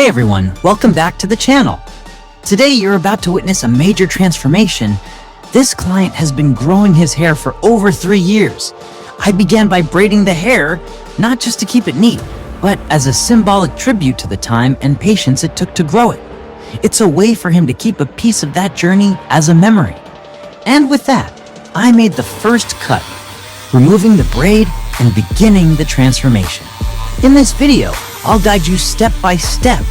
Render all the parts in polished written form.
Hey everyone, welcome back to the channel. Today you're about to witness a major transformation. This client has been growing his hair for over 3 years. I began by braiding the hair, not just to keep it neat, but as a symbolic tribute to the time and patience it took to grow it. It's a way for him to keep a piece of that journey as a memory. And with that, I made the first cut, removing the braid and beginning the transformation. In this video, I'll guide you step by step,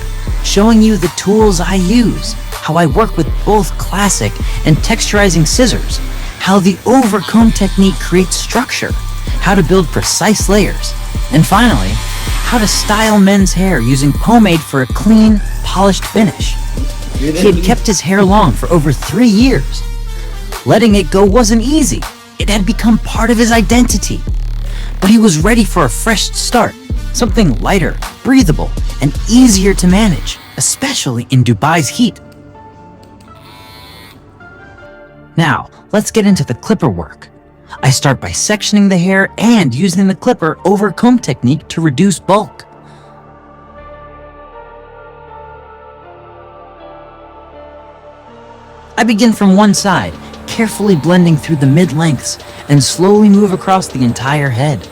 showing you the tools I use, how I work with both classic and texturizing scissors, how the overcomb technique creates structure, how to build precise layers, and finally, how to style men's hair using pomade for a clean, polished finish. He had kept his hair long for over 3 years. Letting it go wasn't easy. It had become part of his identity. But he was ready for a fresh start, something lighter, breathable, and easier to manage, especially in Dubai's heat. Now, let's get into the clipper work. I start by sectioning the hair and using the clipper over comb technique to reduce bulk. I begin from one side, carefully blending through the mid-lengths and slowly move across the entire head.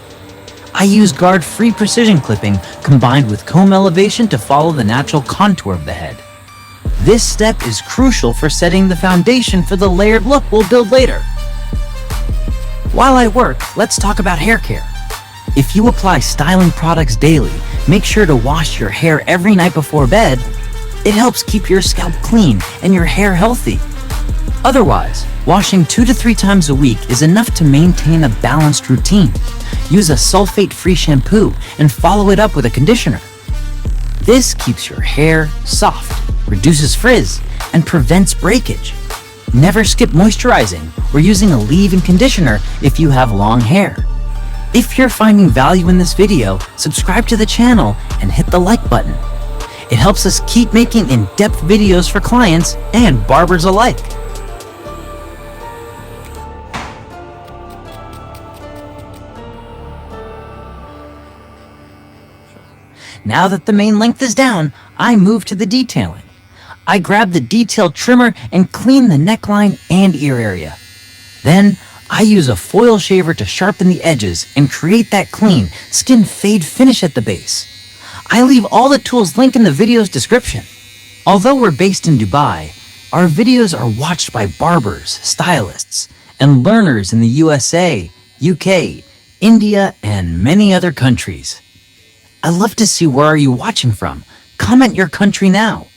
I use guard-free precision clipping combined with comb elevation to follow the natural contour of the head. This step is crucial for setting the foundation for the layered look we'll build later. While I work, let's talk about hair care. If you apply styling products daily, make sure to wash your hair every night before bed. It helps keep your scalp clean and your hair healthy. Otherwise, washing 2 to 3 times a week is enough to maintain a balanced routine. Use a sulfate-free shampoo and follow it up with a conditioner. This keeps your hair soft, reduces frizz, and prevents breakage. Never skip moisturizing or using a leave-in conditioner if you have long hair. If you're finding value in this video, subscribe to the channel and hit the like button. It helps us keep making in-depth videos for clients and barbers alike. Now that the main length is down, I move to the detailing. I grab the detail trimmer and clean the neckline and ear area. Then, I use a foil shaver to sharpen the edges and create that clean, skin fade finish at the base. I leave all the tools linked in the video's description. Although we're based in Dubai, our videos are watched by barbers, stylists, and learners in the USA, UK, India, and many other countries. I'd love to see where are you watching from. Comment your country now.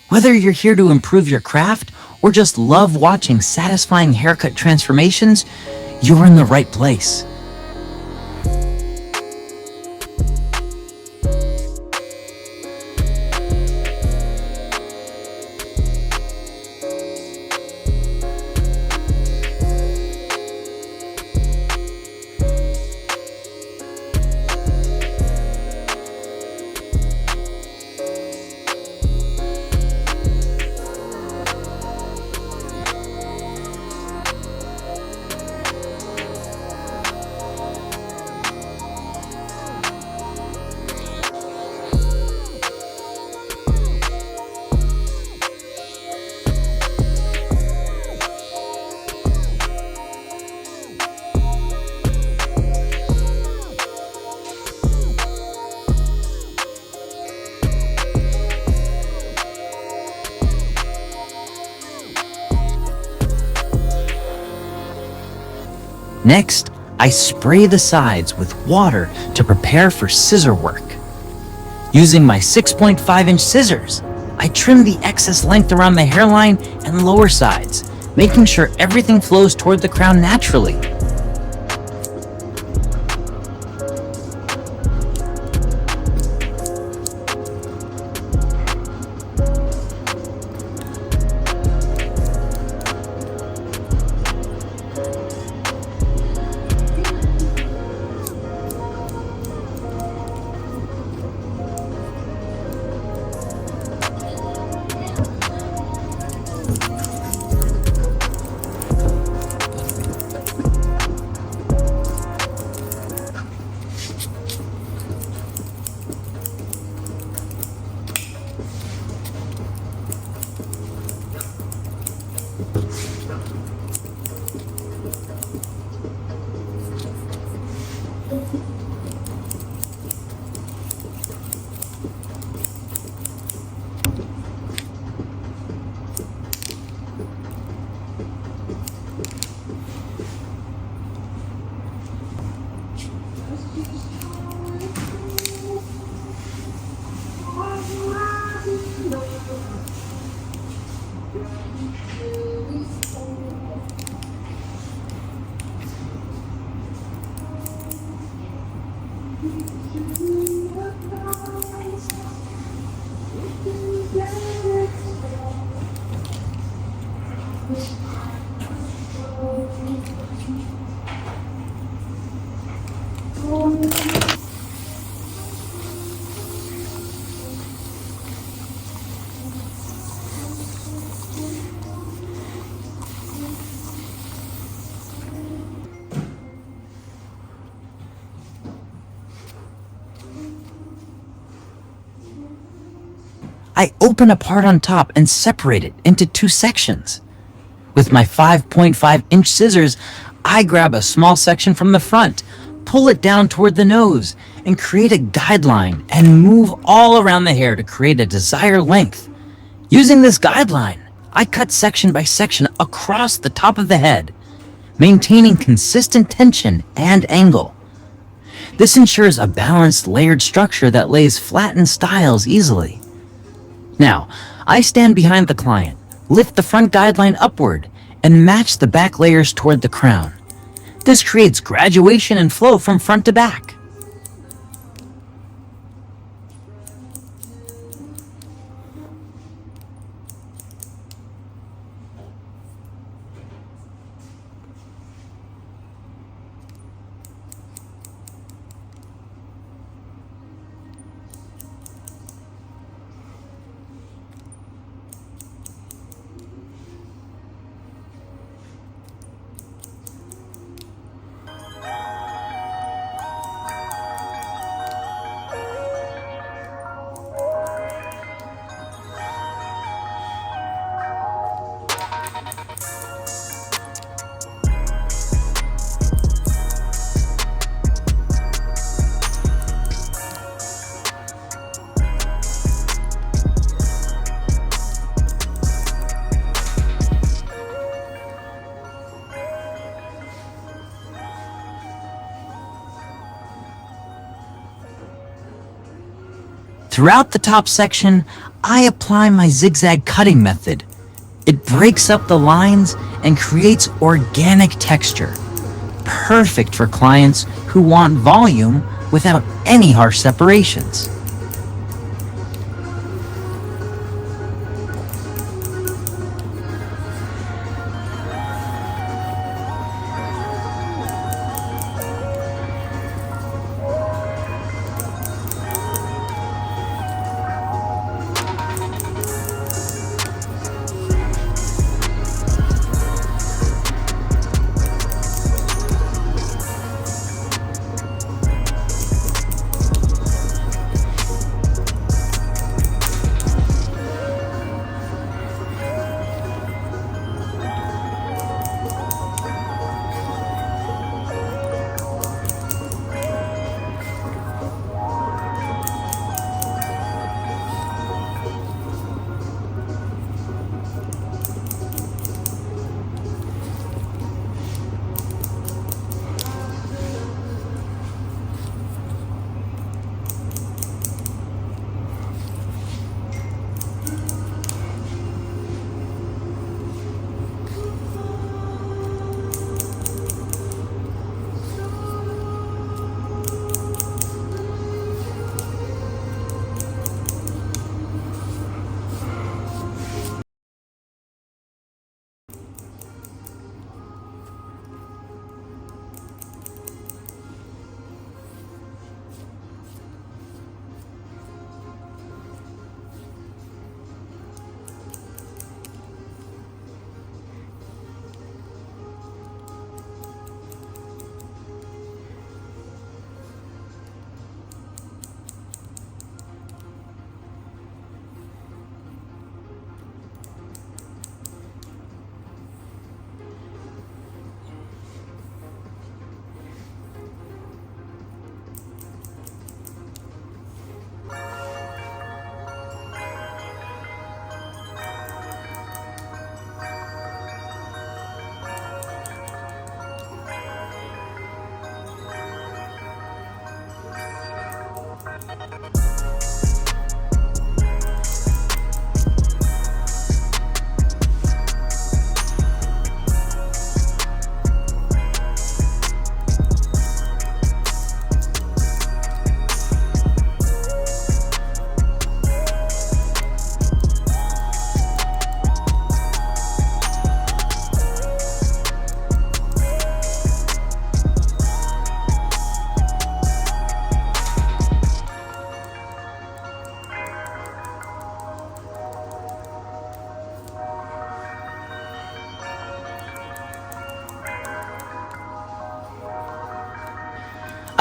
Whether you're here to improve your craft or just love watching satisfying haircut transformations, you're in the right place. Next, I spray the sides with water to prepare for scissor work. Using my 6.5-inch scissors, I trim the excess length around the hairline and lower sides, making sure everything flows toward the crown naturally. I open a part on top and separate it into two sections. With my 5.5-inch scissors, I grab a small section from the front, pull it down toward the nose, and create a guideline and move all around the hair to create a desired length. Using this guideline, I cut section by section across the top of the head, maintaining consistent tension and angle. This ensures a balanced, layered structure that lays flat and styles easily. Now, I stand behind the client, lift the front guideline upward, and match the back layers toward the crown. This creates graduation and flow from front to back. Throughout the top section, I apply my zigzag cutting method. It breaks up the lines and creates organic texture, perfect for clients who want volume without any harsh separations.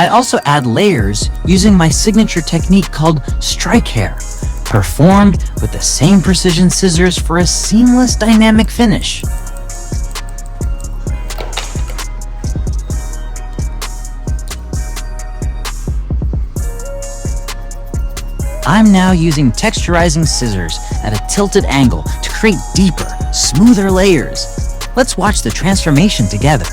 I also add layers using my signature technique called strike hair, performed with the same precision scissors for a seamless dynamic finish. I'm now using texturizing scissors at a tilted angle to create deeper, smoother layers. Let's watch the transformation together.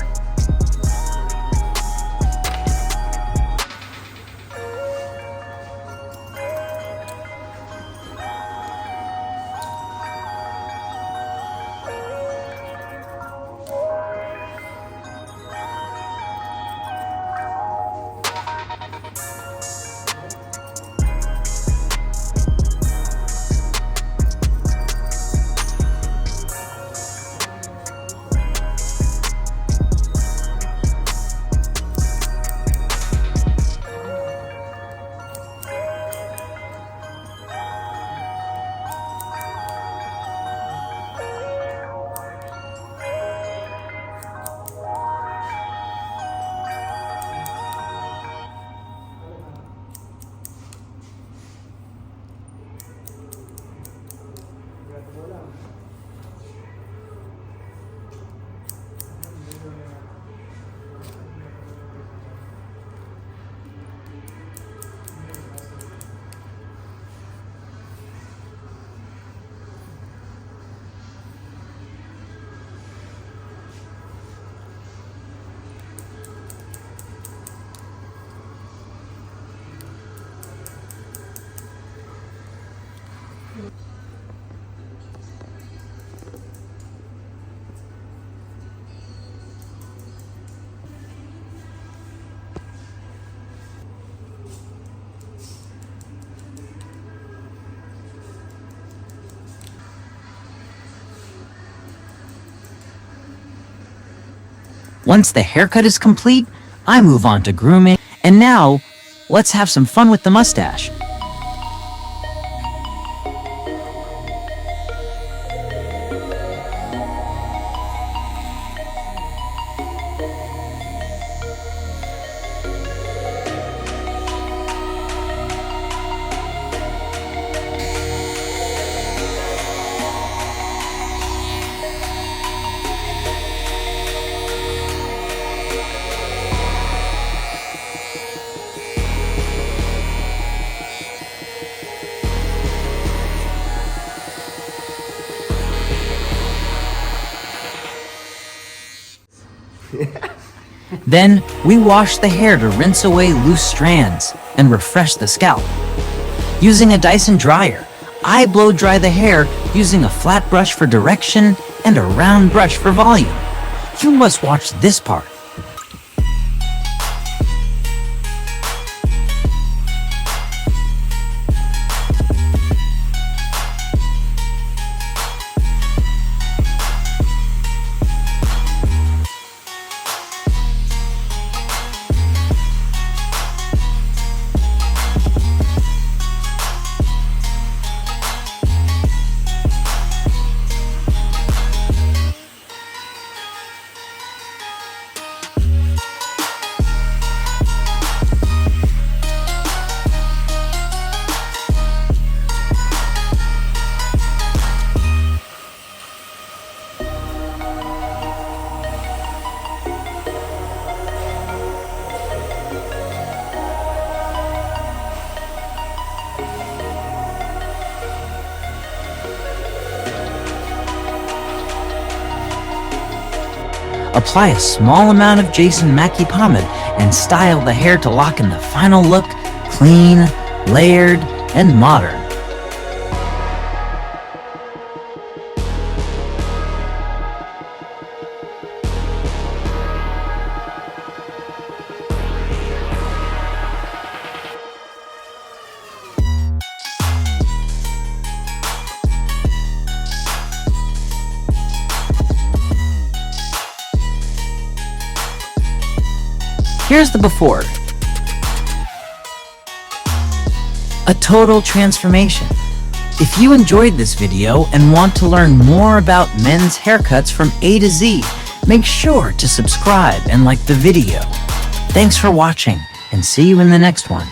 Once the haircut is complete, I move on to grooming. And now, let's have some fun with the mustache. Then, we wash the hair to rinse away loose strands and refresh the scalp. Using a Dyson dryer, I blow dry the hair using a flat brush for direction and a round brush for volume. You must watch this part. Apply a small amount of MAKKI pomade and style the hair to lock in the final look, clean, layered, and modern. Here's the before. A total transformation. If you enjoyed this video and want to learn more about men's haircuts from A to Z, make sure to subscribe and like the video. Thanks for watching, and see you in the next one.